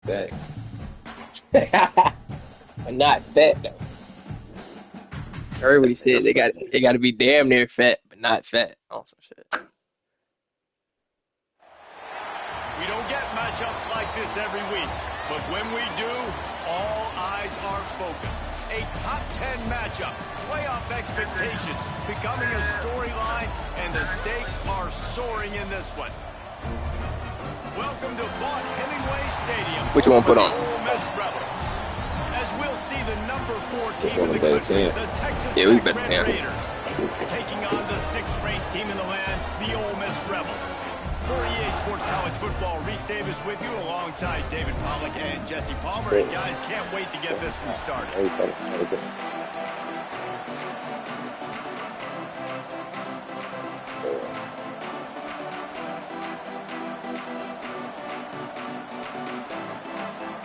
Facts. But not fat though. I heard what he said. They got to be damn near fat, but not fat. On some shit. We don't get matchups like this every week, but when we do, all eyes are focused. A top 10 matchup, playoff expectations becoming a storyline, and the stakes are soaring in this one. Welcome to Vaught Hemingway Stadium. Which one put on? Ole Miss Rebels. As we'll see the number 4 team in the country, the Texas Yeah, we Tech better Red 10. Raiders, taking on the 6th-ranked team in the land, the Ole Miss Rebels. For EA Sports College Football, Reese Davis with you alongside David Pollack and Jesse Palmer. And guys, can't wait to get this one started.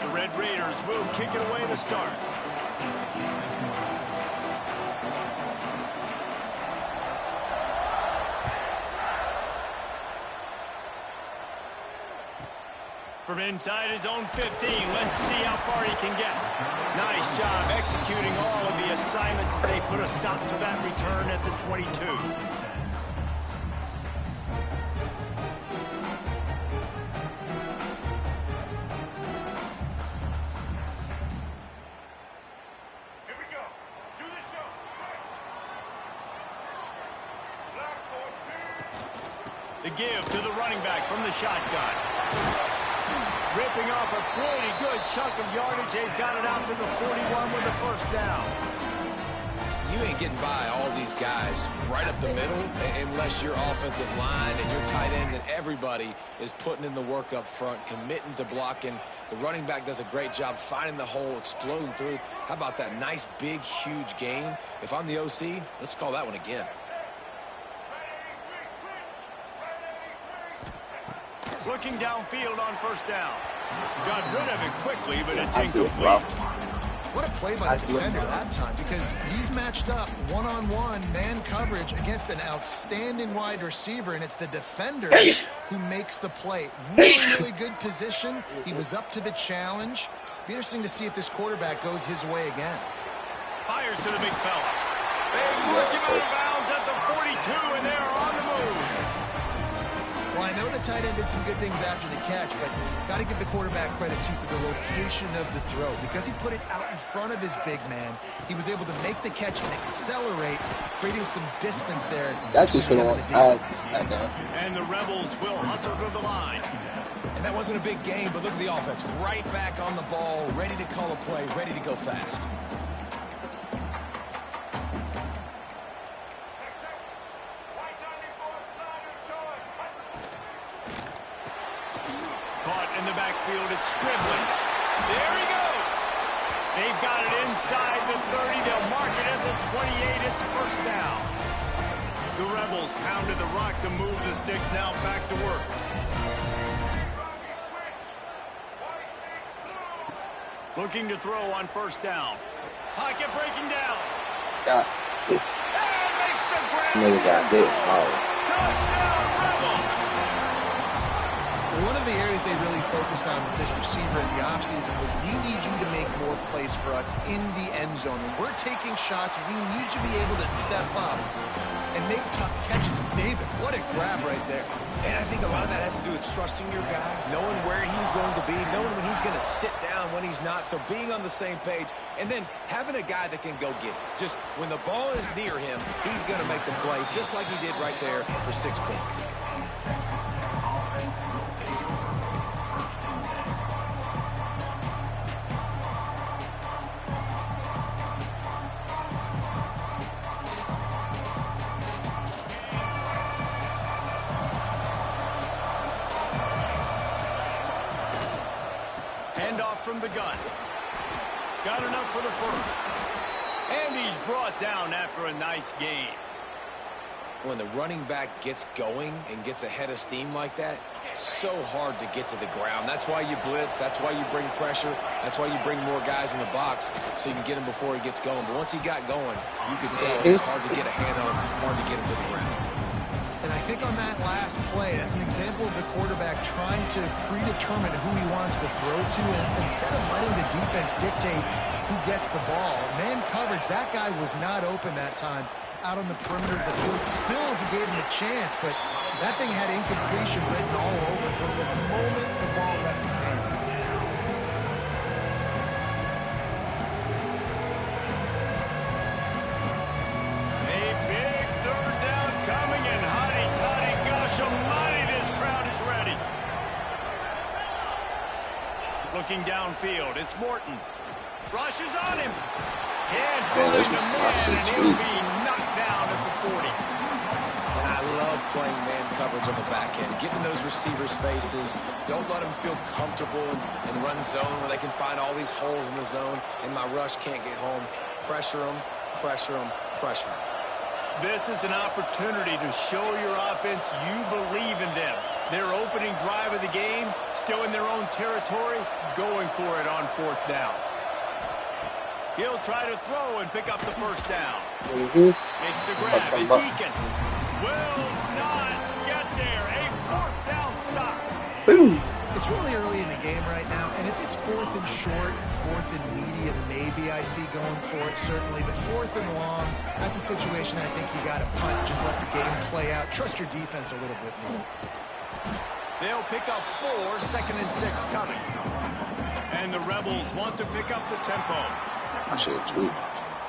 The Red Raiders will kick it away to start. From inside his own 15, let's see how far he can get. Nice job executing all of the assignments as they put a stop to that return at the 22. Here we go. Do the show. The give to the running back from the shotgun. Ripping off a pretty good chunk of yardage. They've got it out to the 41 with the first down. You ain't getting by all these guys right up the middle unless your offensive line and your tight ends and everybody is putting in the work up front, committing to blocking. The running back does a great job finding the hole, exploding through. How about that nice, big, huge gain? If I'm the OC, let's call that one again. Looking downfield on first down. Got rid of it quickly, but it's I see it, incomplete. bro. What a play by the defender that time, because he's matched up one-on-one man coverage against an outstanding wide receiver, and it's the defender who makes the play. Really, really good position. He was up to the challenge. Be interesting to see if this quarterback goes his way again. Fires to the big fella. They work him out of bounds at the 42, and they're on the move. Well, I know the tight end did some good things after the catch, but got to give the quarterback credit, too, for the location of the throw. Because he put it out in front of his big man, he was able to make the catch and accelerate, creating some distance there. That's just for the eyes. And the Rebels will hustle to the line. And that wasn't a big game, but look at the offense. Right back on the ball, ready to call a play, ready to go fast. Caught in the backfield, it's Stribley. There he goes. They've got it inside the 30. They'll mark it at the 28. It's first down. The Rebels pounded the rock to move the sticks. Now back to work. Looking to throw on first down. Pocket breaking down. Yeah. And makes the grab. Nigga got big. Touchdown, Rebels. One of the areas they really focused on with this receiver in the offseason was, we need you to make more plays for us in the end zone. When we're taking shots, we need you to be able to step up and make tough catches. David, what a grab right there. And I think a lot of that has to do with trusting your guy, knowing where he's going to be, knowing when he's going to sit down, when he's not. So being on the same page, and then having a guy that can go get it. Just when the ball is near him, he's going to make the play, just like he did right there for 6 points. From the gun. Got enough for the first. And he's brought down after a nice gain. When the running back gets going and gets ahead of steam like that, so hard to get to the ground. That's why you blitz. That's why you bring pressure. That's why you bring more guys in the box so you can get him before he gets going. But once he got going, you could tell it's hard to get a hand on him, hard to get him to the ground. And I think on that last play, that's an example of the quarterback trying to predetermine who he wants to throw to, and instead of letting the defense dictate who gets the ball. Man coverage, that guy was not open that time out on the perimeter of the field. Still, he gave him a chance, but that thing had incompletion written all over from the moment the ball left his hand. Looking downfield, it's Morton. Rushes on him. Can't find the man, and he'll be knocked down at the 40. And I love playing man coverage on the back end, getting those receivers' faces. Don't let them feel comfortable and run zone where they can find all these holes in the zone, and my rush can't get home. Pressure them, pressure them, pressure them. This is an opportunity to show your offense you believe in them. Their opening drive of the game, still in their own territory, going for it on 4th down. He'll try to throw and pick up the first down. Makes the grab. It's Eakin. Will not get there. A 4th down stop. Boom. It's really early in the game right now, and if it's 4th and short, 4th and medium, maybe I see going for it, certainly. But 4th and long, that's a situation I think you got to punt. Just let the game play out. Trust your defense a little bit more. They'll pick up 4, 2nd and 6 coming. And the Rebels want to pick up the tempo. I should have tweeted.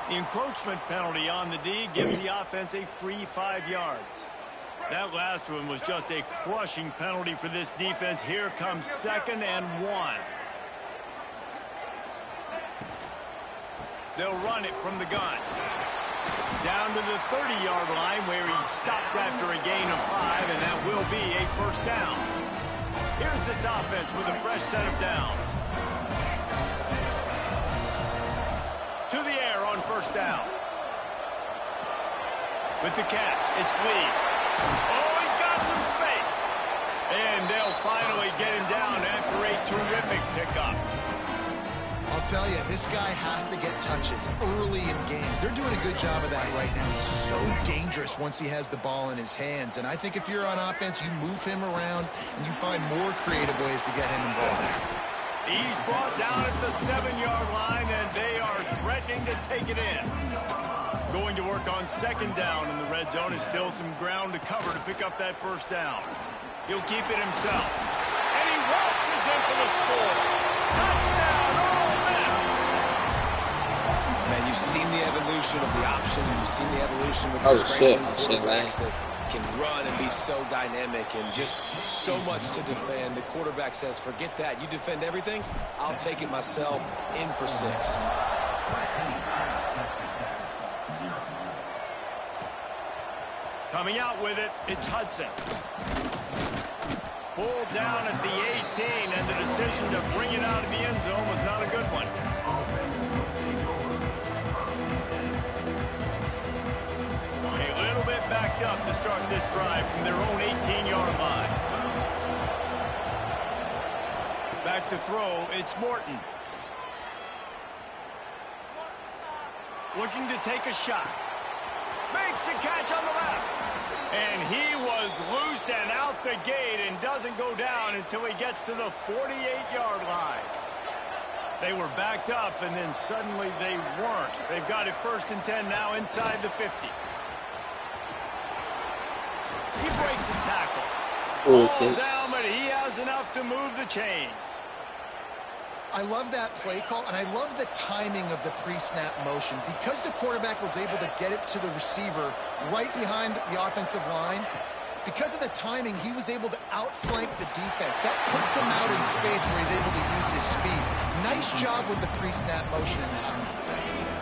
The encroachment penalty on the D gives the offense a free 5 yards. That last one was just a crushing penalty for this defense. Here comes 2nd and 1. They'll run it from the gun. Down to the 30-yard line where he stopped after a gain of 5, and that will be a 1st down. Here's this offense with a fresh set of downs. To the air on 1st down. With the catch, it's Lee. Oh, he's got some space. And they'll finally get him down after a terrific pickup. I'll tell you, this guy has to get touches early in games. They're doing a good job of that right now. He's so dangerous once he has the ball in his hands. And I think if you're on offense, you move him around and you find more creative ways to get him involved. He's brought down at the 7-yard line, and they are threatening to take it in. Going to work on 2nd down in the red zone. Is still some ground to cover to pick up that 1st down. He'll keep it himself. And he waltzes in for the score. Touchdown, Ole Miss! Man, you've seen the evolution of the option. You've seen the evolution of the scrambling quarterbacks that can run and be so dynamic and just so much to defend. The quarterback says, forget that. You defend everything, I'll take it myself. In for 6. Coming out with it, it's Hudson. Pulled down at the 18, and the decision to bring it out of the end zone was not a good one. A little bit backed up to start this drive from their own 18-yard line. Back to throw, it's Morton. Looking to take a shot. Makes the catch on the left. And he was loose and out the gate and doesn't go down until he gets to the 48-yard line. They were backed up, and then suddenly they weren't. They've got it 1st and 10 now inside the 50. He breaks a tackle. All down, but he has enough to move the chains. I love that play call, and I love the timing of the pre-snap motion. Because the quarterback was able to get it to the receiver right behind the offensive line, because of the timing, he was able to outflank the defense. That puts him out in space where he's able to use his speed. Nice job with the pre-snap motion and timing.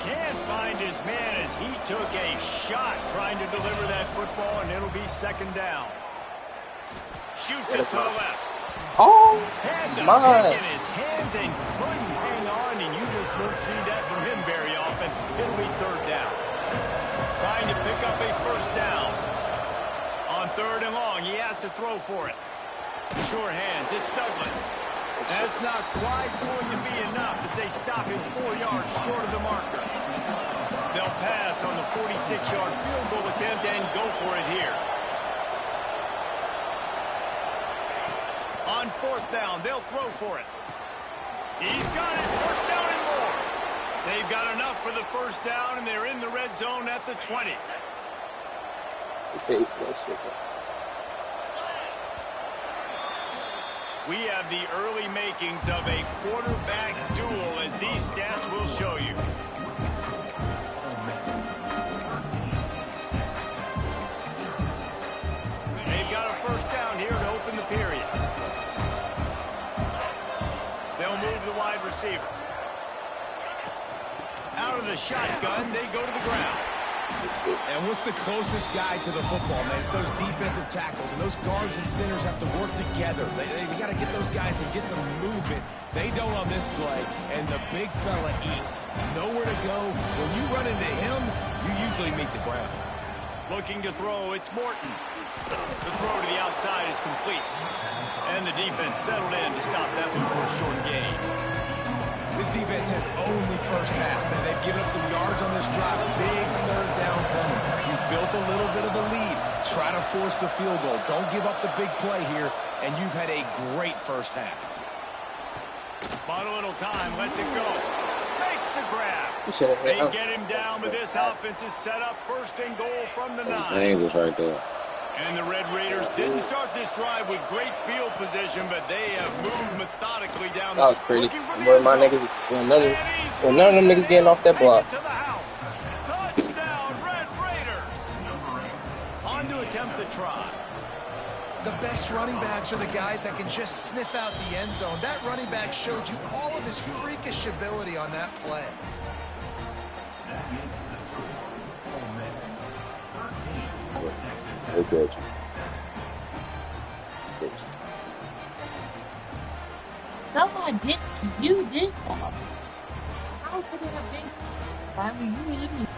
Can't find his man as he took a shot trying to deliver that football, and it'll be 2nd down. Shoots it to the left. Oh, my. In his hands and couldn't hang on, and you just won't see that from him very often. It'll be 3rd down. Trying to pick up a 1st down. On 3rd and long, he has to throw for it. Sure hands, it's Douglas. That's not quite going to be enough as they stop him 4 yards short of the marker. They'll pass on the 46-yard field goal attempt and go for it here. On 4th down, they'll throw for it. He's got it. 1st down and more. They've got enough for the 1st down, and they're in the red zone at the 20. We have the early makings of a quarterback duel, as these stats will show you. They've got a 1st down here to open the period. They'll move the wide receiver. Out of the shotgun, they go to the ground. And what's the closest guy to the football, man? It's those defensive tackles, and those guards and centers have to work together. They got to get those guys and get some movement. They don't on this play, and the big fella eats. Nowhere to go. When you run into him, you usually meet the ground. Looking to throw, it's Morton. The throw to the outside is complete. And the defense settled in to stop that one for a short gain. This defense has only 1st half. They've given up some yards on this drive. Big 3rd down coming. You've built a little bit of a lead. Try to force the field goal. Don't give up the big play here, and you've had a great 1st half. Bought a little time. Lets it go. Makes the grab. They get him down, but this offense is set up 1st and goal from the 9. Angles right there. And the Red Raiders didn't start this drive with great field position, but they have moved methodically down. That was pretty. Where my niggas, none of them niggas getting off that block. Touchdown, Red Raiders. On to attempt the try. The best running backs are the guys that can just sniff out the end zone. That running back showed you all of his freakish ability on that play. Good. No, I didn't. You did. How could it have been? I mean, you didn't.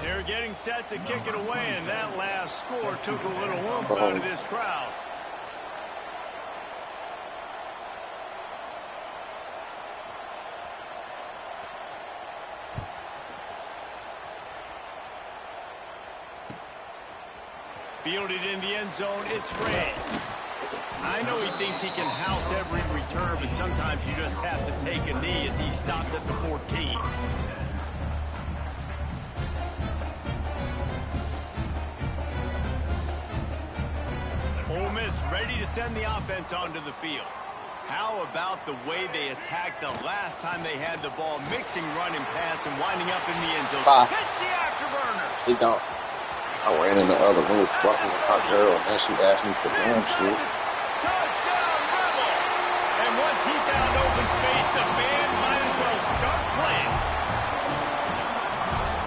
They're getting set to kick it away, and that last score took a little oomph out of this crowd. Fielded in the end zone, it's Ray. I know he thinks he can house every return, but sometimes you just have to take a knee as he stopped at the 14. Ole Miss ready to send the offense onto the field. How about the way they attacked the last time they had the ball, mixing run and pass and winding up in the end zone. Hits the afterburners. He don't. I ran in the other room, blocking the hot girl, and then she asked me for damn shit. Touchdown, Rebels! And once he found open space, the band might as well start playing.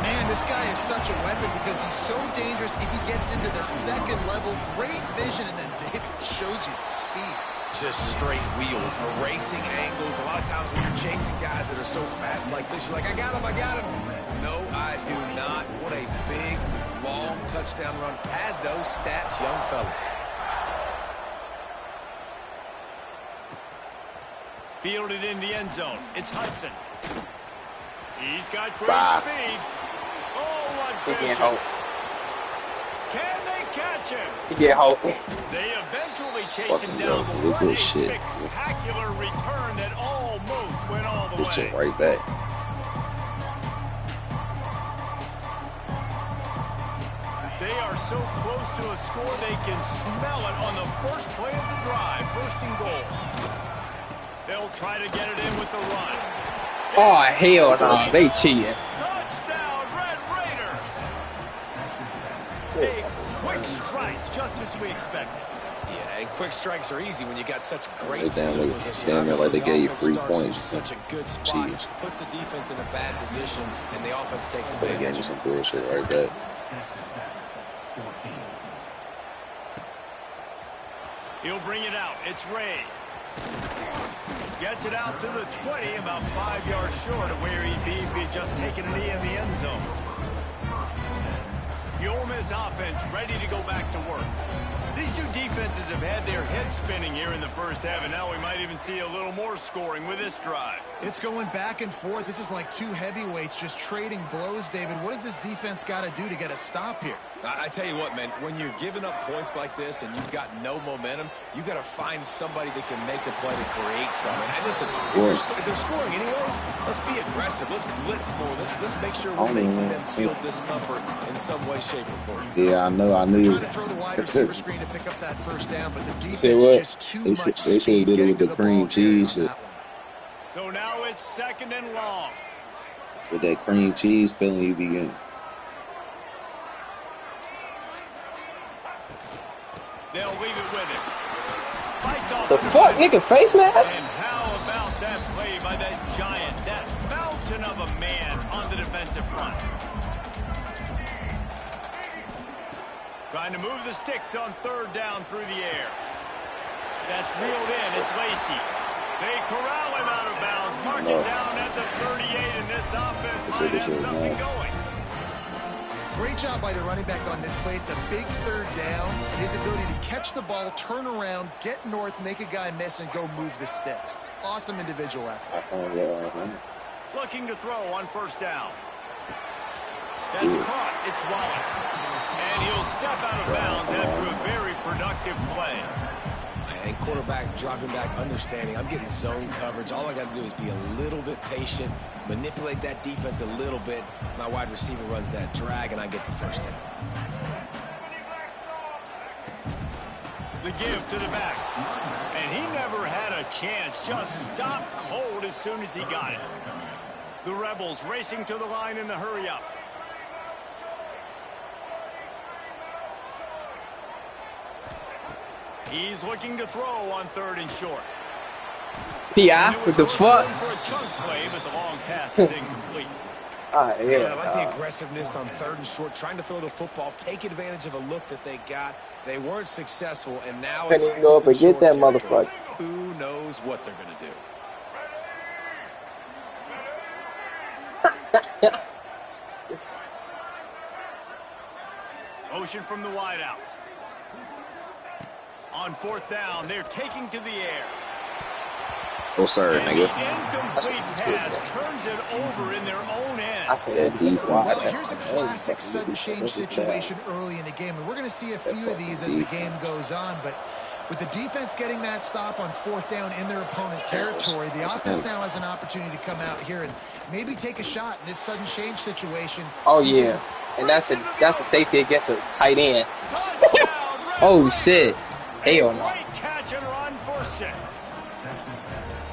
Man, this guy is such a weapon because he's so dangerous if he gets into the 2nd level. Great vision, and then David shows you the speed. Just straight wheels, erasing angles. A lot of times when you're chasing guys that are so fast like this, you're like, I got him. No, I do not. What a big, long touchdown run. Pad those stats, young fella. Fielded in the end zone. It's Hudson. He's got great speed. Oh, what vision. Can they catch him? He get hope. They eventually chase him down, but what a spectacular return that almost went all the way. Push it right back. They are so close to a score, they can smell it on the first play of the drive. 1st and goal. They'll try to get it in with the run. Oh, hell no. They cheating. Touchdown, Red Raiders. A quick strike, just as we expected. Yeah, and quick strikes are easy when you got such great Damn field position. near like they gave you 3 points. Such a good spot. Jeez. Puts the defense in a bad position, and the offense takes They gave advantage. me some bullshit right back. He'll bring it out. It's Ray. Gets it out to the 20, about 5 yards short of where he'd be if he'd just taken a knee in the end zone. The Ole Miss offense ready to go back to work. These two defenses have had their heads spinning here in the first half, and now we might even see a little more scoring with this drive. It's going back and forth. This is like two heavyweights just trading blows, David. What does this defense got to do to get a stop here? I tell you what, man, when you're giving up points like this and you've got no momentum, you got to find somebody that can make a play to create something. And listen, if they're scoring anyways, let's be aggressive. Let's blitz more. Let's make sure we're making them feel discomfort in some way, shape, or form. Yeah, I know. I knew. Trying to throw the wide receiver screen to pick up that first down, but the defense just too much speed. They should have did it with the cream cheese. So now it's 2nd and long. With that cream cheese feeling you be getting. They'll leave it with it. Fights off The fuck, nigga, face mask? And how about that play by that giant, that mountain of a man on the defensive front? Trying to move the sticks on 3rd down through the air. That's reeled in. It's Lacy. They corral him out of bounds. Mark it down at the 38, and this offense might have something going. Great job by the running back on this play. It's a big 3rd down. And his ability to catch the ball, turn around, get north, make a guy miss, and go move the sticks. Awesome individual effort. Looking to throw on 1st down. That's caught. It's Wallace. And he'll step out of bounds after a very productive play. And quarterback dropping back, understanding I'm getting zone coverage. All I got to do is be a little bit patient, manipulate that defense a little bit. My wide receiver runs that drag, and I get the 1st down. The give to the back. And he never had a chance. Just stopped cold as soon as he got it. The Rebels racing to the line in the hurry-up. He's looking to throw on 3rd and short. P.I. What the fuck? For a chunk play, but the long pass is incomplete. Alright, Yeah, yeah. I like the aggressiveness on 3rd and short, trying to throw the football, take advantage of a look that they got. They weren't successful, and now Couldn't even go up and get that motherfucker. Who knows what they're going to do? Motion from the wideout. On 4th down, they're taking to the air. Oh, sorry, And nigga. the incomplete pass turns it over in their own end. I said that defense. Well, here's a classic sudden change situation early in the game, and we're going to see a few of these as the game goes on, but with the defense getting that stop on 4th down in their opponent territory, the offense now has an opportunity to come out here and maybe take a shot in this sudden change situation. Oh yeah, and that's a safety against a tight end. Oh shit, hell no. Great catch and run for 6.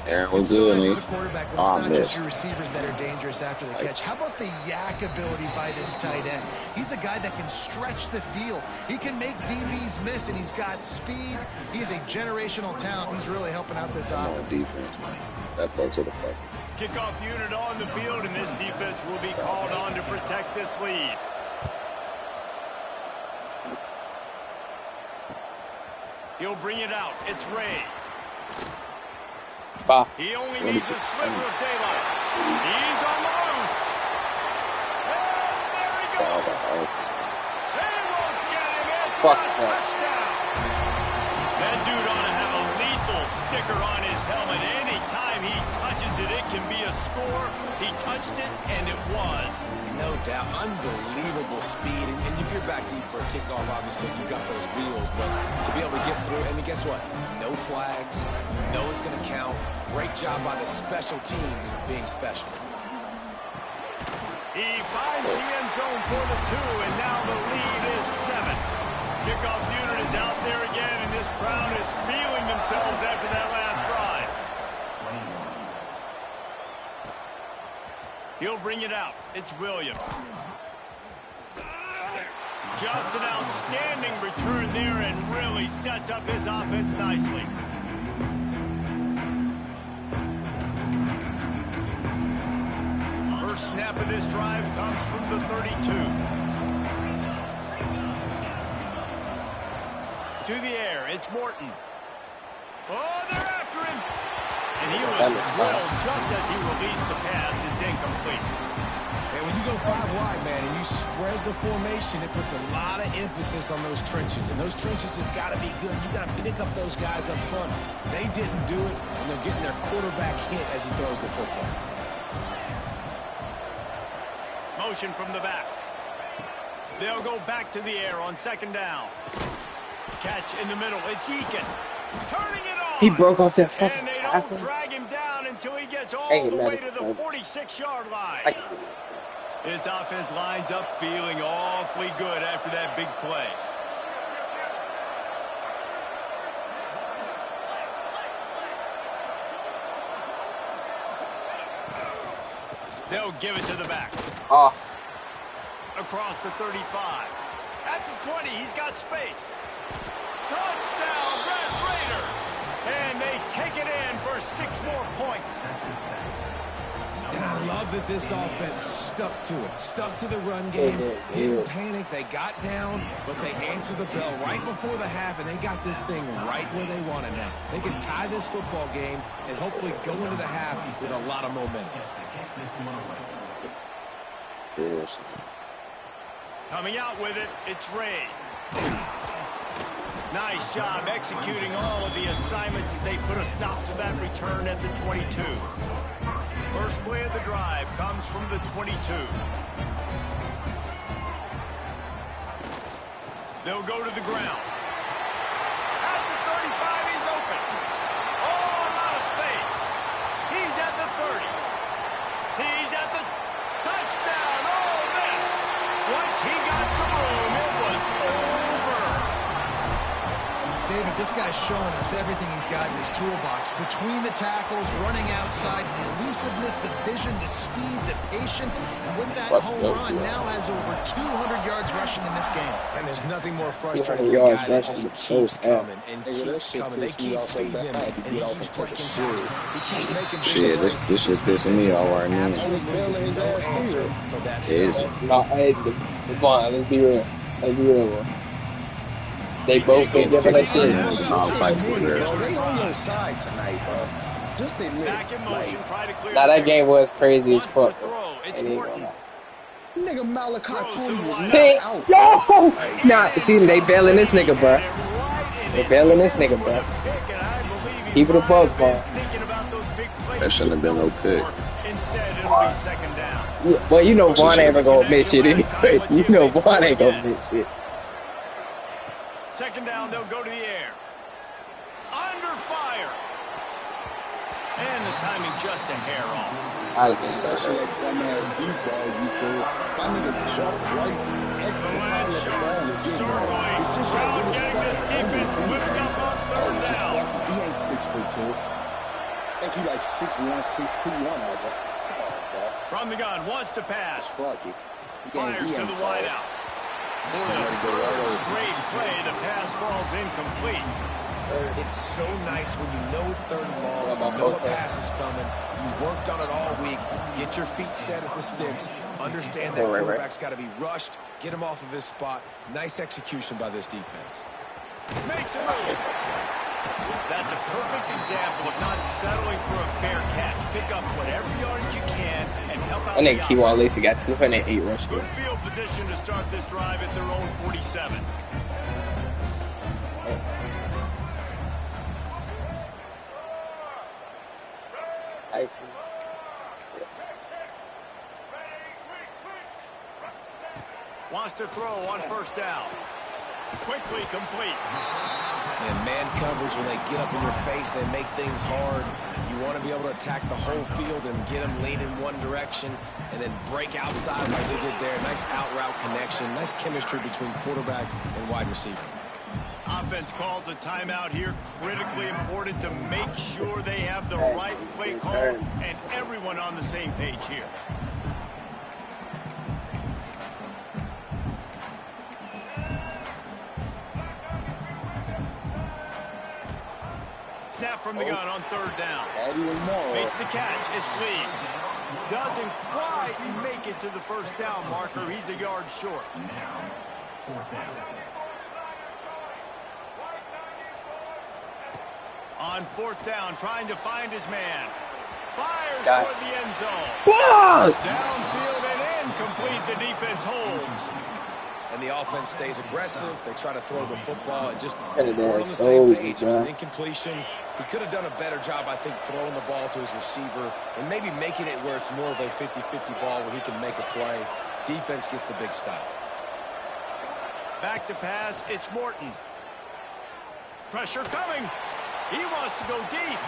Aaron was good, As man. a quarterback, it's not just your receivers that are dangerous after the catch. How about the yak ability by this tight end? He's a guy that can stretch the field. He can make DBs miss, and he's got speed. He is a generational talent. He's really helping out this offense. Defense, man. That part to the fuck. Kickoff unit on the field, and this defense will be called on to protect this lead. He'll bring it out. It's Ray. Bah. He only needs a sliver of daylight. He's on the loose. And there he goes. They won't get him. It's Fuck a that. touchdown. That dude ought to have a lethal sticker on his helmet. Anytime he touches it, it can be a score. He touched it, and it was. No doubt. Unbelievable speed. And if you're back deep for a kickoff, obviously, you've got those wheels. But to be able to get through, and guess what? No flags. No it's going to count. Great job by the special teams being special. He finds the end zone for the 2, and now the lead is 7. Kickoff unit is out there again, and this crowd is feeling themselves after that last drive. He'll bring it out. It's Williams. Just an outstanding return there and really sets up his offense nicely. First snap of this drive comes from the 32. To the air, it's Morton. Oh, they're after him. And he was drilled just as he released the pass. It's incomplete. And And when you go 5 wide, man, and you spread the formation, it puts a lot of emphasis on those trenches. And those trenches have got to be good. You got to pick up those guys up front. They didn't do it, and they're getting their quarterback hit as he throws the football. Motion from the back. They'll go back to the air on 2nd down. Catch in the middle. It's Eakin. Turning it on. He broke off that fucking and they tackle. don't drag him down until he gets all the way to the 46-yard line. His offense lines up feeling awfully good after that big play. They'll give it to the back. Oh. Across the 35. At the 20, he's got space. Touchdown, Red Raiders! And they take it in for 6 more points. And I love that this offense stuck to it. Stuck to the run game. Didn't panic. They got down, but they answered the bell right before the half, and they got this thing right where they want it now. They can tie this football game and hopefully go into the half with a lot of momentum. Yes. Coming out with it, it's Ray. Nice job executing all of the assignments as they put a stop to that return at the 22. First play of the drive comes from the 22. They'll go to the ground. At the 35, he's open. Oh, a lot of space. He's at the 30. He's at the touchdown. Oh, miss. Once he got some room, it was over. David, this guy's showing us everything he's got in his toolbox. Between the tackles, running outside, the elusiveness, the vision, the speed, the patience. And with that home run, now has over 200 yards rushing in this game. And there's nothing more frustrating than a guy that just keeps coming and keeps coming. They keep feeding him, and he keeps breaking tackles. He keeps making Shit, this shit pissing me off right now. No, hey, Devon, let's be real. Let's be real, bro. They both been giving us shit. They on your side tonight, bro. Just admit. Back in motion, try to clear. Now that game was crazy as fuck. Nigga Malachi Tony was Hey, knocked out. yo! Nah, see, they bailing this nigga, bro. They bailing this nigga, bro. Keep it above, bro. That shouldn't have been no pick. Instead, it'll be 2nd down. Well, you know Vaughn ain't gonna admit shit anyway. You know Vaughn ain't gonna admit shit. 2nd down, they'll go to the air. Under fire. And the timing just a hair off. I was gonna say That shit like dumbass deep ball, you could. My nigga jumped right at the time that the ball was getting there. It's just like it was fucking just lucky. He ain't 6'2". I think he like 6'1", 6'2", one of them. From the gun, wants to pass. It's fucky. Fires to the wideout. For the 3rd straight play, the pass falls incomplete. It's so nice when you know it's 3rd and long, you know a pass is coming, you worked on it all week, get your feet set at the sticks, understand that quarterback's got to be rushed, get him off of his spot. Nice execution by this defense. Makes a move. That's a perfect example of not settling for a fair catch. Pick up whatever yardage you can and help out. I think Keywan Lacey got 208 rush Good yards. field position to start this drive at their own 47. Wants to throw on 1st down. Quickly complete. And man coverage, when they get up in your face, they make things hard. You want to be able to attack the whole field and get them lean in one direction and then break outside like they did there. Nice out-route connection. Nice chemistry between quarterback and wide receiver. Offense calls a timeout here. Critically important to make sure they have the right play call and everyone on the same page here. Snap from the gun on 3rd down. Makes the catch. It's Lee. Doesn't quite make it to the 1st down marker. He's a yard short. On 4th down, trying to find his man. Fires Got toward the end zone. Fuck! Downfield and incomplete. The defense holds. And the offense stays aggressive. They try to throw the football and just Could have we're on been the so same good, page. It was an bro. incompletion. He could have done a better job, I think, throwing the ball to his receiver and maybe making it where it's more of a 50-50 ball where he can make a play. Defense gets the big stop. Back to pass. It's Morton. Pressure coming. He wants to go deep.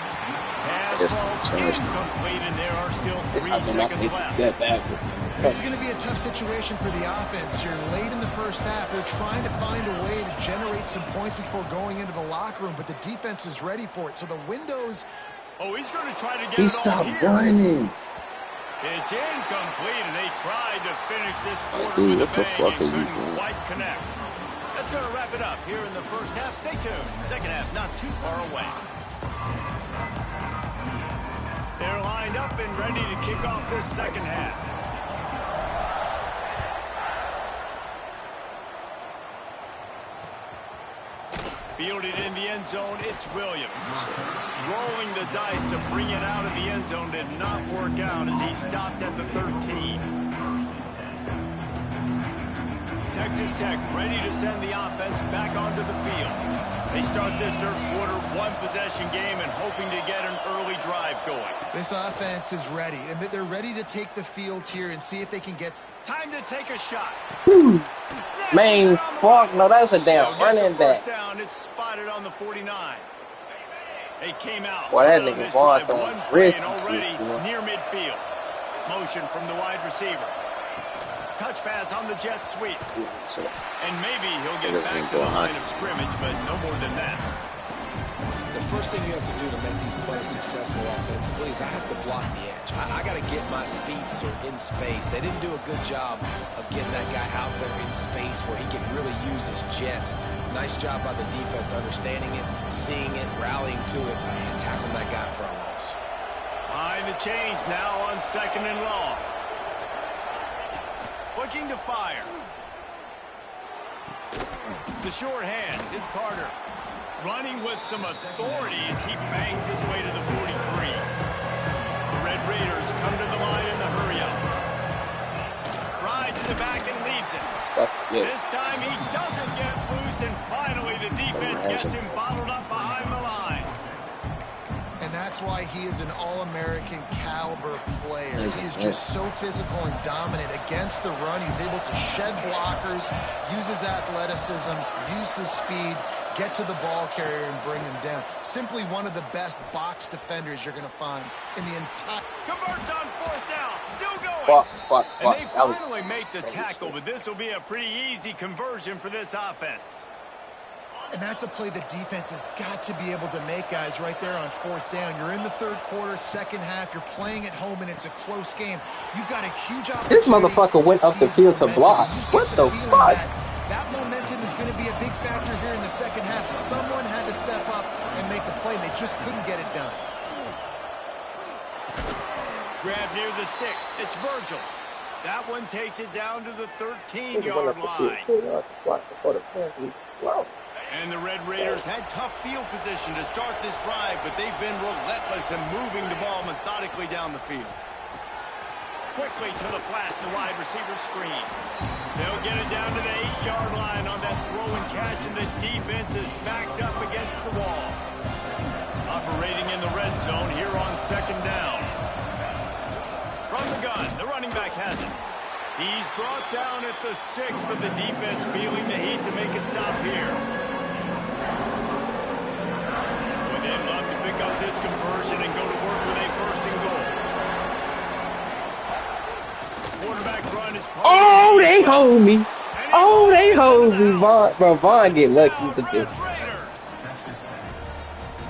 Pass Yes, falls challenge. incomplete, and there are still It's 3 not been my seconds safety left. step backwards. This is going to be a tough situation for the offense here. Late in the first half, they're trying to find a way to generate some points before going into the locker room, but the defense is ready for it. So the windows... Oh, he's going to try to get He it all stopped here. running. It's incomplete, and they tried to finish this quarter dude, with a what the bang fuck and are you couldn't doing? quite connect. That's going to wrap it up here in the first half. Stay tuned. Second half not too far away. They're lined up and ready to kick off this second half. Fielded in the end zone, it's Williams. Rolling the dice to bring it out of the end zone did not work out as he stopped at the 13. Texas Tech ready to send the offense back onto the field. They start this third quarter one-possession game and hoping to get an early drive going. This offense is ready, and they're ready to take the field here and see if they can get... Time to take a shot. Man, fuck, no, that's a damn running back. Down, it's spotted on the 49. They came out. Boy, that on nigga this Vaughn drive, throwing one play risky and already shit, boy. near midfield. Motion from the wide receiver. Touch pass on the jet sweep. So, And maybe he'll He get doesn't back to go the line high. of scrimmage, but no more than that. The first thing you have to do to make these plays successful offensively is I have to block the edge. I got to get my speedster in space. They didn't do a good job of getting that guy out there in space where he can really use his jets. Nice job by the defense understanding it, seeing it, rallying to it, and tackling that guy for a loss. Behind the chains now on second and long. Looking to fire. The short hands, it's Carter. Running with some authority as he bangs his way to the 43. The Red Raiders come to the line in the hurry-up. Rides to the back and leaves it. This time he doesn't get loose, and finally the defense gets him bottled up behind the line. And that's why he is an All-American caliber player. He is just so physical and dominant against the run. He's able to shed blockers, use his athleticism, use his speed, get to the ball carrier and bring him down. Simply one of the best box defenders you're going to find in the entire... Converts on fourth down, still going. Fuck. And they finally make the tackle, but this will be a pretty easy conversion for this offense. And that's a play the defense has got to be able to make, guys, right there on fourth down. You're in the third quarter, second half. You're playing at home, and it's a close game. You've got a huge opportunity. This motherfucker went up the field to block. What the fuck? That momentum is going to be a big factor here in the second half. Someone had to step up and make a play, and they just couldn't get it done. Grab near the sticks. It's Virgil. That one takes it down to the 13-yard line. And the Red Raiders had tough field position to start this drive, but they've been relentless in moving the ball methodically down the field. Quickly to the flat, the wide receiver screen. They'll get it down to the 8-yard line on that throw and catch, and the defense is backed up against the wall. Operating in the red zone here on second down. From the gun, the running back has it. He's brought down at the 6, but the defense feeling the heat to make a stop here. Would they love to pick up this conversion and go to work with a first and goal? Quarterback run is part Oh, they hold me. Oh, they hold me. Vaughn get lucky with this.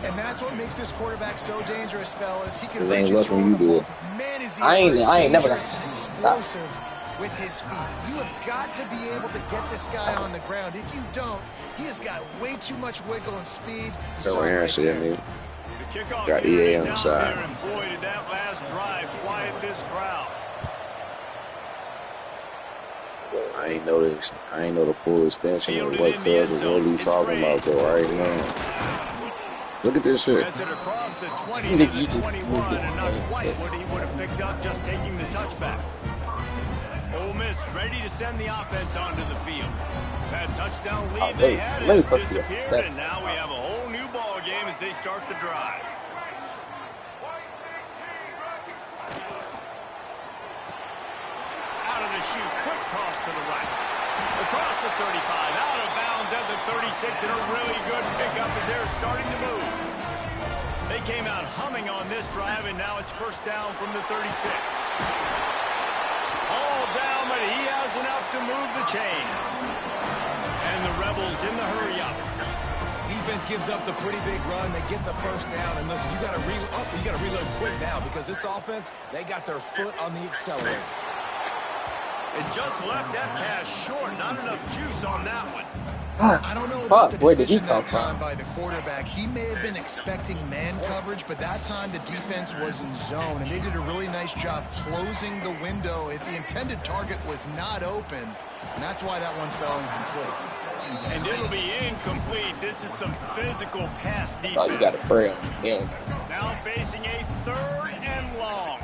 And that's what makes this quarterback so dangerous, fellas. He can It ain't reach luck when you do it. Man, is he I ain't never gonna dangerous and stop. explosive with his feet. You have got to be able to get this guy on the ground. If you don't, he has got way too much wiggle and speed. So Aaron said, nigga. The kickoff Got here EA is on the out side. there, and boy, did that last drive quiet this crowd. I ain't know the full extension of what Cuz was really talking about though right now. Look at this shit. Gets it across the 20 You to think you the just 21, moved it and the not same quite shit. what he would have picked up just taking the touchback. Ole Miss ready to send the offense onto the field. That touchdown lead they had has disappeared, and now we have a whole new ball game as they start the drive. Out of the chute, quick toss to the right. Across the 35, out of bounds at the 36, and a really good pickup as they're starting to move. They came out humming on this drive, and now it's first down from the 36. All down, but he has enough to move the chains. And the Rebels in the hurry-up. Defense gives up the pretty big run. They get the first down, and listen, you got to reload quick now because this offense, they got their foot on the accelerator. It just left that pass short. Not enough juice on that one. I don't know about the Where did he decision come that time from? by the quarterback. He may have been expecting man coverage, but that time the defense was in zone, and they did a really nice job closing the window. The intended target was not open, and that's why that one fell incomplete. And it'll be incomplete. This is some physical pass defense. That's all you got to pray on. Yeah. Now facing a 3rd and long.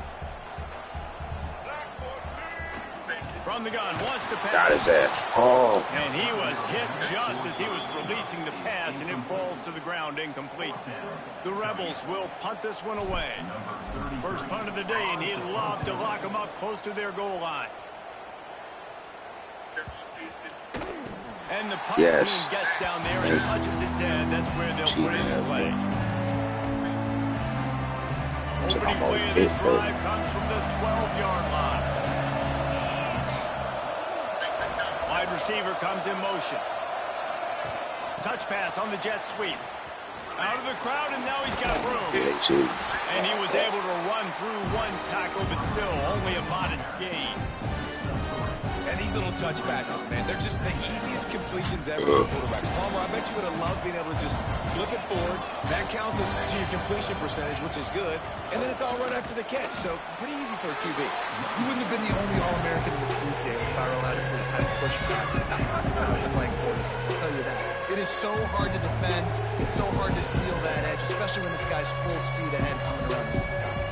From the gun, wants to pass. Got his ass. Oh. And he was hit just as he was releasing the pass, and it falls to the ground incomplete. The Rebels will punt this one away. First punt of the day, and he'd love to lock them up close to their goal line. And the punt team gets down there and touches it dead. That's where they'll put it in play. Opening play of this drive comes from the 12-yard line. Wide receiver comes in motion. Touch pass on the jet sweep. Out of the crowd, and now he's got room. And he was able to run through one tackle, but still only a modest gain. And these little touch passes, man, they're just the easiest completions ever for quarterbacks. Palmer, I bet you would have loved being able to just flip it forward. That counts as to your completion percentage, which is good. And then it's all right after the catch, so pretty easy for a QB. You wouldn't have been the only All-American in this booth game if Farrell had push passes when I was playing quarterback. I'll tell you that. It is so hard to defend. It's so hard to seal that edge, especially when this guy's full speed ahead coming around the inside.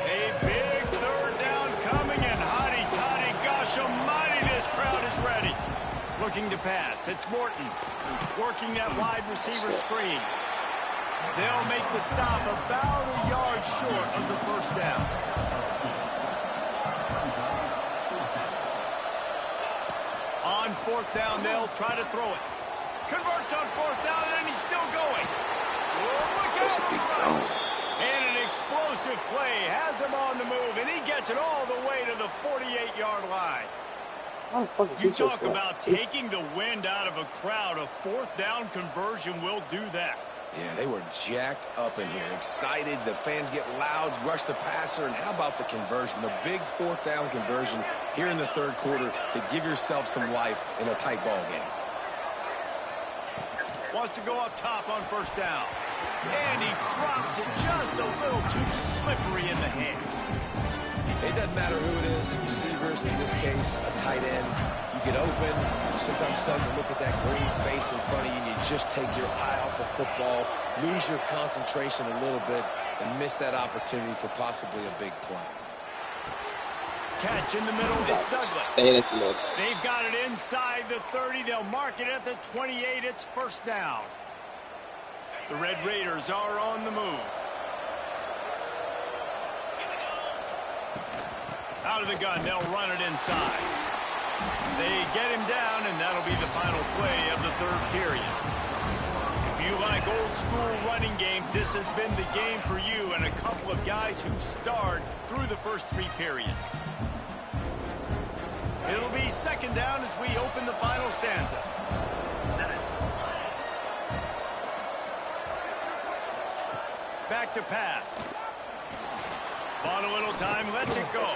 A big 3rd down coming, and hotty toddy, gosh almighty, this crowd is ready. Looking to pass. It's Morton working that wide receiver screen. They'll make the stop about a yard short of the first down. On 4th down, they'll try to throw it. Converts on 4th down, and he's still going. Whoa, look out on the right. And an explosive play has him on the move, and he gets it all the way to the 48-yard line. You talk about taking the wind out of a crowd. A 4th down conversion will do that. Yeah, they were jacked up in here, excited. The fans get loud, rush the passer, and how about the conversion? The big 4th down conversion here in the 3rd quarter to give yourself some life in a tight ball game. Wants to go up top on 1st down. And he drops it just a little too slippery in the hand. It doesn't matter who it is, receivers, in this case, a tight end. You get open, you sometimes start to look at that green space in front of you, and you just take your eye off the football, lose your concentration a little bit, and miss that opportunity for possibly a big play. Catch in the middle, it's Douglas. Stay at the middle. They've got it inside the 30. They'll mark it at the 28. It's first down. The Red Raiders are on the move. Out of the gun, they'll run it inside. They get him down, and that'll be the final play of the 3rd period. If you like old school running games, this has been the game for you and a couple of guys who starred through the first 3 periods. It'll be 2nd down as we open the final stanza. Back to pass. Bought a little time, lets it go.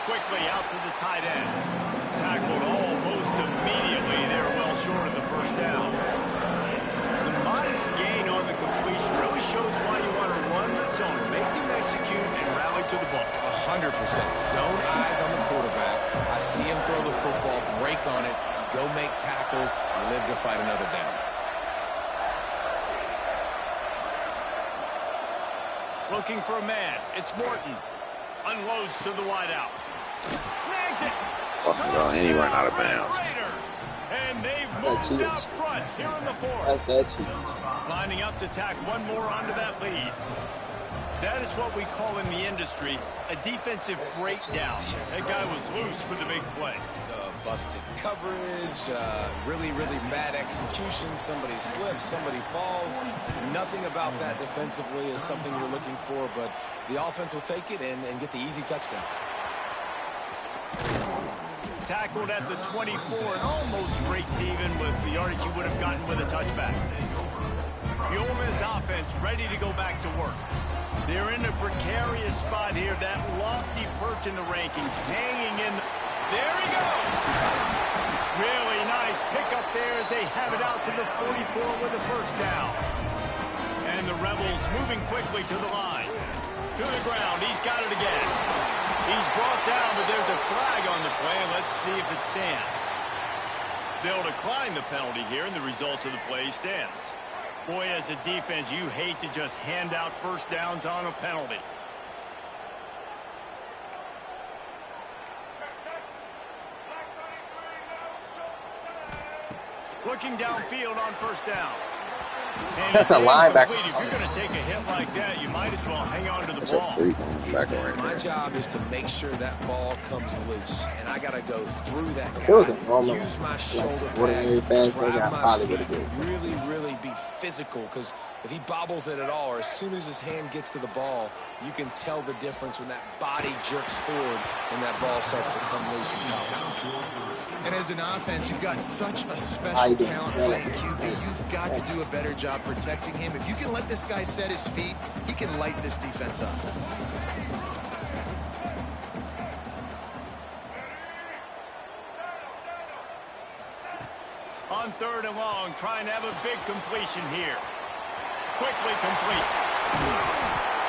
Quickly out to the tight end. Tackled almost immediately. They're well short of the first down. The modest gain on the completion really shows why you want to run the zone, make them execute, and rally to the ball. 100%. Zone eyes on the quarterback. I see him throw the football, break on it, go make tackles, live to fight another down. Looking for a man. It's Morton. Unloads to the wideout. Snags it. Oh, and he ran out of bounds. And they've moved out front here in the fourth. That's that cheese. Lining up to tack one more onto that lead. That is what we call in the industry a defensive breakdown. That guy was loose for the big play. Busted coverage, really, really bad execution. Somebody slips, somebody falls. Nothing about that defensively is something you're looking for, but the offense will take it and get the easy touchdown. Tackled at the 24 and almost breaks even with the yardage he would have gotten with a touchback. The Ole Miss offense ready to go back to work. They're in a precarious spot here. That lofty perch in the rankings hanging in. There he goes. Really nice pickup there as they have it out to the 44 with a first down. And the Rebels moving quickly to the line. To the ground. He's got it again. He's brought down, but there's a flag on the play. Let's see if it stands. They'll decline the penalty here, and the result of the play stands. Boy, as a defense, you hate to just hand out first downs on a penalty. Looking downfield on first down. And that's a linebacker. If you're going to take a hit like that, you might as well hang on to the That's ball. a freak linebacker right My there. job is to make sure that ball comes loose, and I got to go through that guy. It was a normal, use my shoulder like, ordinary pad, fast nigga, I drive my probably feet, would've did it. really, really be physical, because if he bobbles it at all, or as soon as his hand gets to the ball, you can tell the difference when that body jerks forward and that ball starts to come loose and pop out. And as an offense, you've got such a special talent playing QB. You've got to do a better job protecting him. If you can let this guy set his feet, he can light this defense up. On third and long, trying to have a big completion here. Quickly complete.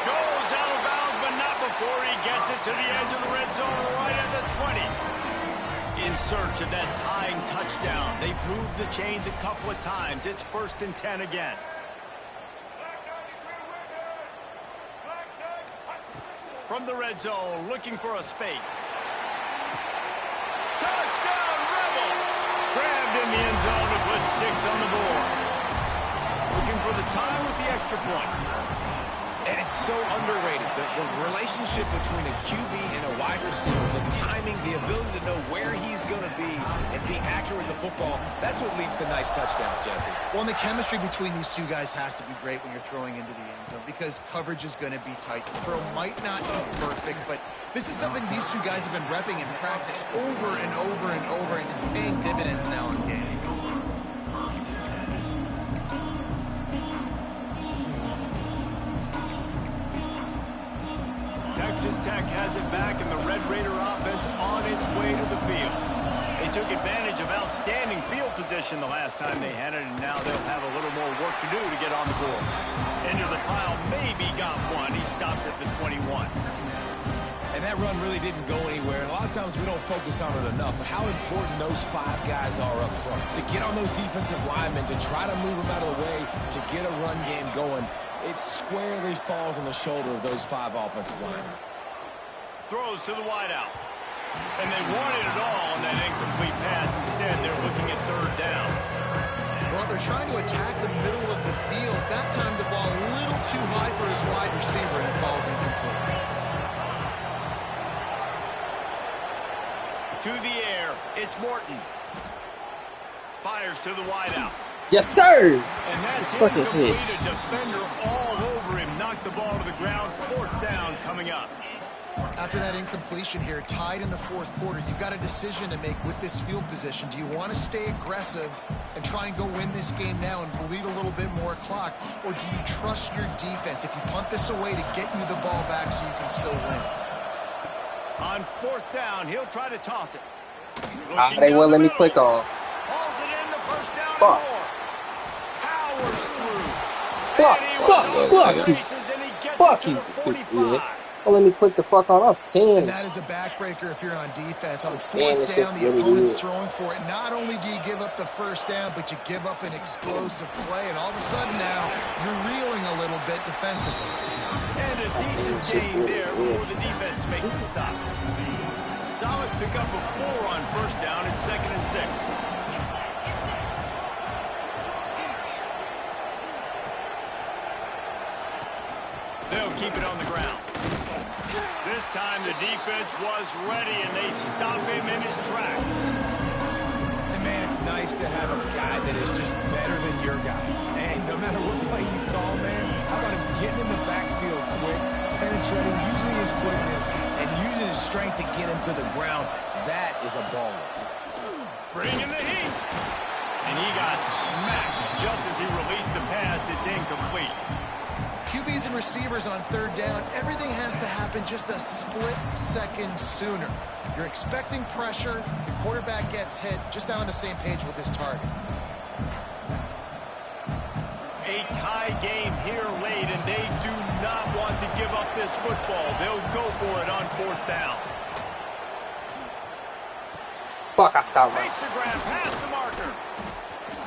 Goes out of bounds, but not before he gets it to the edge of the red zone right at the 20. In search of that tying touchdown. They've moved the chains a couple of times. It's 1st and 10 again. From the red zone, looking for a space. Touchdown, Rebels! Grabbed in the end zone to put 6 on the board. Looking for the tie with the extra point. And it's so underrated. The relationship between a QB and a wide receiver, the timing, the ability to know where he's going to be and be accurate with the football, that's what leads to nice touchdowns, Jesse. Well, and the chemistry between these two guys has to be great when you're throwing into the end zone because coverage is going to be tight. The throw might not be perfect, but this is something these two guys have been repping in practice over and over and over, and it's paying dividends now in game. Texas Tech has it back, and the Red Raider offense on its way to the field. They took advantage of outstanding field position the last time they had it, and now they'll have a little more work to do to get on the board. Into the pile, maybe got one. He stopped at the 21. And that run really didn't go anywhere. And a lot of times we don't focus on it enough, but how important those 5 guys are up front. To get on those defensive linemen, to try to move them out of the way, to get a run game going, it squarely falls on the shoulder of those 5 offensive linemen. Throws to the wideout. And they wanted it all on that incomplete pass. Instead, they're looking at 3rd down. Well, they're trying to attack the middle of the field. That time the ball a little too high for his wide receiver, and it falls incomplete. To the air, it's Morton. Fires to the wideout. Yes, sir. And that's fucking incomplete. hit. A defender all over him. Knocked the ball to the ground. 4th down coming up. After that incompletion here, tied in the 4th quarter, you've got a decision to make with this field position. Do you want to stay aggressive and try and go win this game now and bleed a little bit more clock? Or do you trust your defense if you punt this away to get you the ball back so you can still win? On 4th down, he'll try to toss it. They won't let me click on. Hauls it in the 1st down Fuck. and more. Powers through. Fuck, And he fuck, was fuck off the you. races, and he gets Fuck it to you. the 45. Yeah. Well, let me click the fuck on. I'm saying And that this. is a backbreaker if you're on defense. On saying 4th this shit down, the really opponent's is. throwing for it. Not only do you give up the 1st down, but you give up an explosive play. And all of a sudden now, you're reeling a little bit defensively. And a decent gain there before the defense makes the stop. Solid pickup of 4 on first down and 2nd and 6. They'll keep it on the ground. This time the defense was ready, and they stop him in his tracks. And, man, it's nice to have a guy that is just better than your guys. And no matter what play you call, man, how about him getting in the backfield quick, penetrating, using his quickness, and using his strength to get him to the ground. That is a baller. Bringing the heat. And he got smacked just as he released the pass. It's incomplete. QBs and receivers on 3rd down, everything has to happen just a split second sooner. You're expecting pressure, the quarterback gets hit, just not on the same page with his target. A tie game here late, and they do not want to give up this football. They'll go for it on 4th down. Fuck, I stopped. Makes the grab past the marker.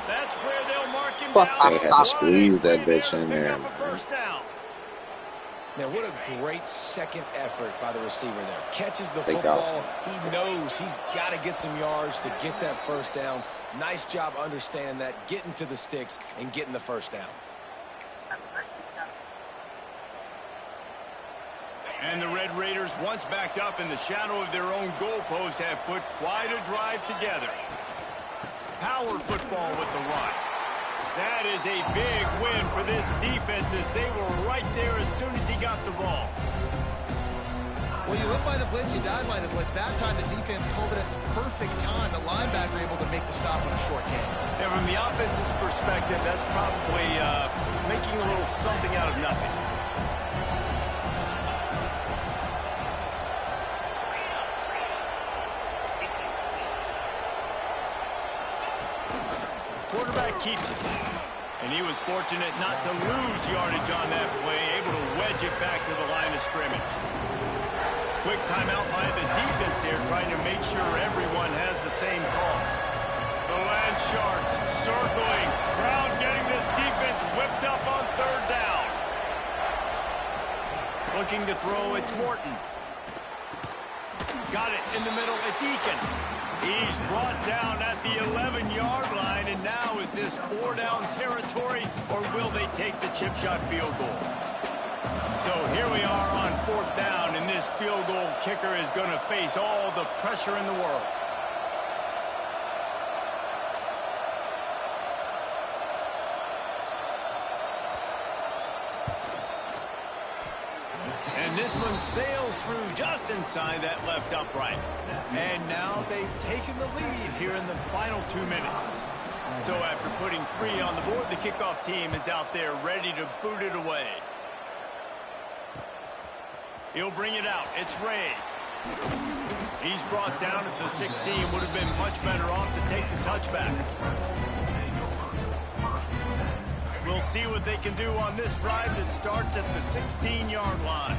That's where they'll mark him Fuck, down. I They had to squeeze that bitch in Pick there. up a first down. Now, what a great second effort by the receiver there. Catches the Big football. outside. He knows he's got to get some yards to get that first down. Nice job understanding that, getting to the sticks and getting the first down. And the Red Raiders, once backed up in the shadow of their own goalpost, have put quite a drive together. Power football with the run. That is a big win for this defense, as they were right there as soon as he got the ball. Well, you live by the blitz, you die by the blitz. That time the defense called it at the perfect time. The linebacker able to make the stop on a short game. And from the offense's perspective, that's probably making a little something out of nothing. Quarterback keeps it. And he was fortunate not to lose yardage on that play, able to wedge it back to the line of scrimmage. Quick timeout by the defense there, trying to make sure everyone has the same call. The Land Sharks circling. Crowd getting this defense whipped up on 3rd down. Looking to throw, it's Morton. Got it in the middle, it's Eakin. He's brought down at the 11-yard line, and now is this 4-down territory, or will they take the chip shot field goal? So here we are on 4th down, and this field goal kicker is going to face all the pressure in the world. And this one sails through just inside that left upright. And now they've taken the lead here in the final 2 minutes. So after putting 3 on the board, the kickoff team is out there ready to boot it away. He'll bring it out. It's Ray. He's brought down at the 16. Would have been much better off to take the touchback. We'll see what they can do on this drive that starts at the 16-yard line.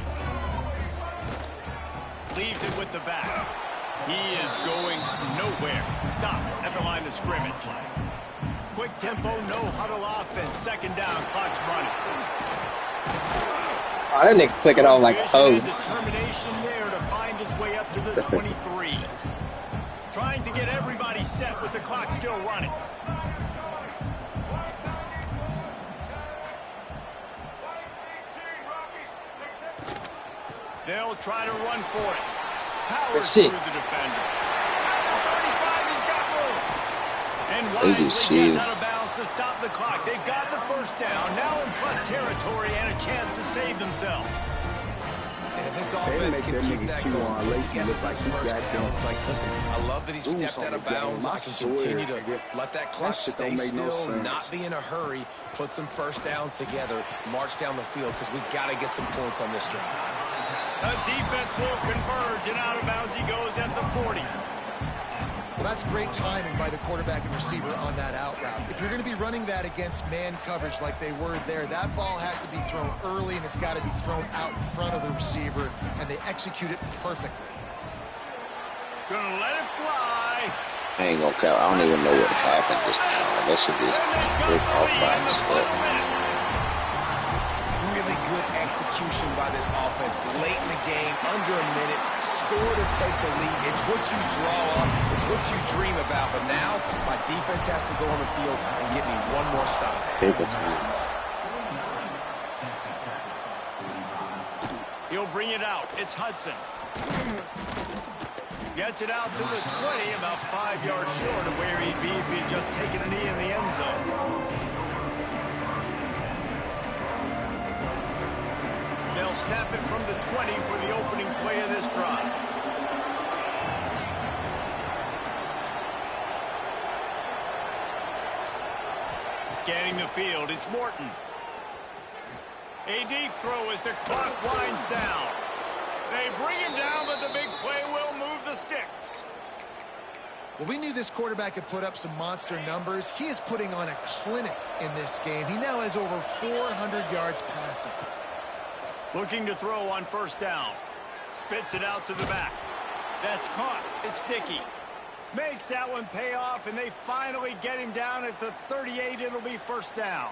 Leaves it with the back. He is going nowhere. Stop at the line of scrimmage. Quick tempo, no huddle offense. 2nd down, clock's running. Oh, that nigga flicking on like oh. Determination there to find his way up to the 23. Trying to get everybody set with the clock still running. They'll try to run for it. Power through the defender. At the 35, he's got room. And wisely gets out of bounds to stop the clock. They've got the first down. Now in plus territory and a chance to save themselves. And if this offense can keep that going, get this first down. It's like, listen, I love that he stepped out of bounds. I can continue to let that clock stay still, not be in a hurry, put some first downs together, march down the field, because we got to get some points on this drive. The defense will converge, and out of bounds he goes at the 40. Well, that's great timing by the quarterback and receiver on that out route. If you're going to be running that against man coverage like they were there, that ball has to be thrown early, and it's got to be thrown out in front of the receiver, and they execute it perfectly. Gonna let it fly. I ain't gonna count. I don't even know what happened just now. That should just rip off by itself. Really good execution by this offense late in the game, under a minute, score to take the lead. It's what you draw up. It's what you dream about. But now my defense has to go on the field and get me one more stop. He'll bring it out. It's Hudson. Gets it out to the 20, about 5 yards short of where he'd be if he'd just taken a knee in the end zone. They'll snap it from the 20 for the opening play of this drive. Scanning the field, it's Morton. A deep throw as the clock winds down. They bring him down, but the big play will move the sticks. Well, we knew this quarterback could put up some monster numbers. He is putting on a clinic in this game. He now has over 400 yards passing. Looking to throw on first down. Spits it out to the back. That's caught. It's Dickey. Makes that one pay off, and they finally get him down at the 38. It'll be first down.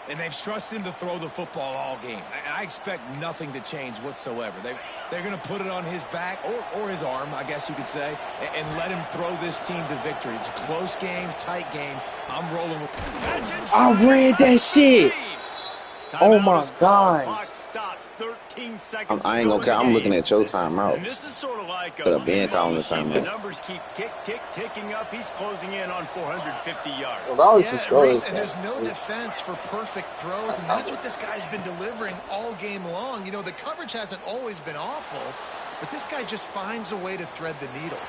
And they've trusted him to throw the football all game. I expect nothing to change whatsoever. They're going to put it on his back, or his arm, I guess you could say, and let him throw this team to victory. It's a close game, tight game. I'm rolling with... I read that shit. Oh my God. I ain't gonna care. I'm looking at your timeout. This is sort of like Could have been calling the timeout. The numbers keep ticking up. He's closing in on 450 yards. And there's no defense for perfect throws, and that's what this guy's been delivering all game long. You know, the coverage hasn't always been awful, but this guy just finds a way to thread the needle.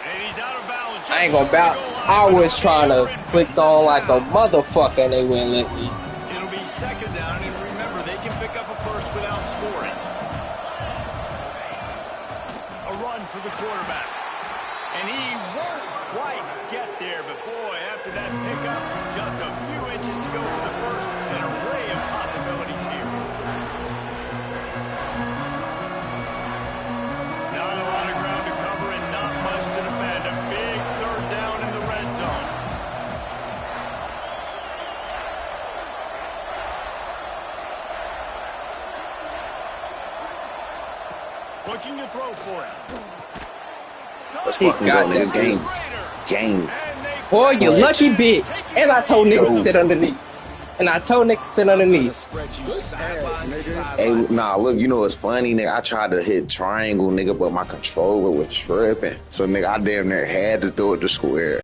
And he's out of bounds. I ain't gonna bounce. I was trying to click on like a motherfucker, and they wouldn't let me. It'll be second down, and remember, they can pick up a first without scoring. A run for the quarterback. And he won't quite get there, but boy, after that pickup, just a few inches to go for the first. An array of possibilities here. Not a lot of ground to cover and not much to defend. A big third down in the red zone. Looking to throw for it. Let's fucking go, nigga. Game. Boy, you lucky bitch. And I told niggas to sit underneath. Hey, nah, look, you know what's funny, nigga? I tried to hit triangle, nigga, but my controller was tripping. So, nigga, I damn near had to throw it to square.